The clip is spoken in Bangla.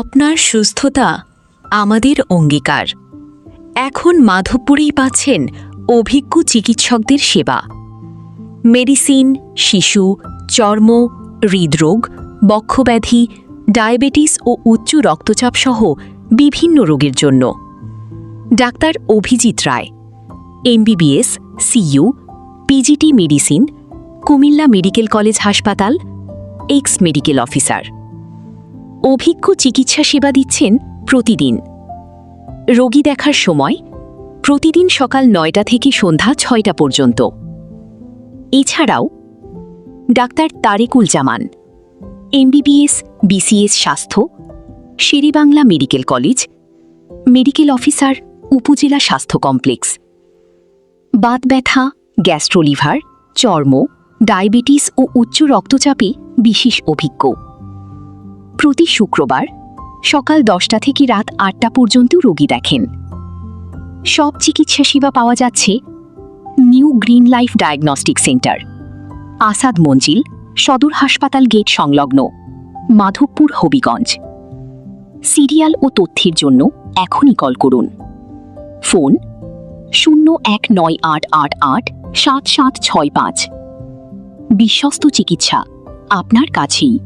আপনার সুস্থতা আমাদের অঙ্গীকার। এখন মাধবপুরেই পাচ্ছেন অভিজ্ঞ চিকিৎসকদের সেবা। মেডিসিন, শিশু, চর্ম, হৃদরোগ, বক্ষব্যাধি, ডায়াবেটিস ও উচ্চ রক্তচাপ সহ বিভিন্ন রোগের জন্য। Doctor Abhijit Roy, MBBS, CU, PGT medicine, Comilla medical college হাসপাতাল, এক্স মেডিকেল অফিসার। অভিজ্ঞ চিকিৎসা সেবা দিচ্ছেন প্রতিদিন। রোগী দেখার সময় প্রতিদিন সকাল ৯টা থেকে সন্ধ্যা ৬টা পর্যন্ত। এছাড়াও doctor Tarekul Zaman, MBBS, BCS স্বাস্থ্য, Sher-e-Bangla medical college, medical officer, Upazila স্বাস্থ্য কমপ্লেক্স। বাত ব্যথা, গ্যাস্ট্রোলিভার, চর্ম, ডায়াবেটিস ও উচ্চ রক্তচাপে বিশেষ অভিজ্ঞ। প্রতি শুক্রবার সকাল 10টা থেকে রাত 8টা পর্যন্ত রোগী দেখেন। সব চিকিৎসা সেবা পাওয়া যাচ্ছে new green life diagnostic centre, Asad Manzil, সদর হাসপাতাল গেট সংলগ্ন, মাধবপুর, হবিগঞ্জ। সিরিয়াল ও তথ্যের জন্য এখনই কল করুন। ফোন 0198887765। বিশ্বস্ত চিকিৎসা আপনার কাছেই।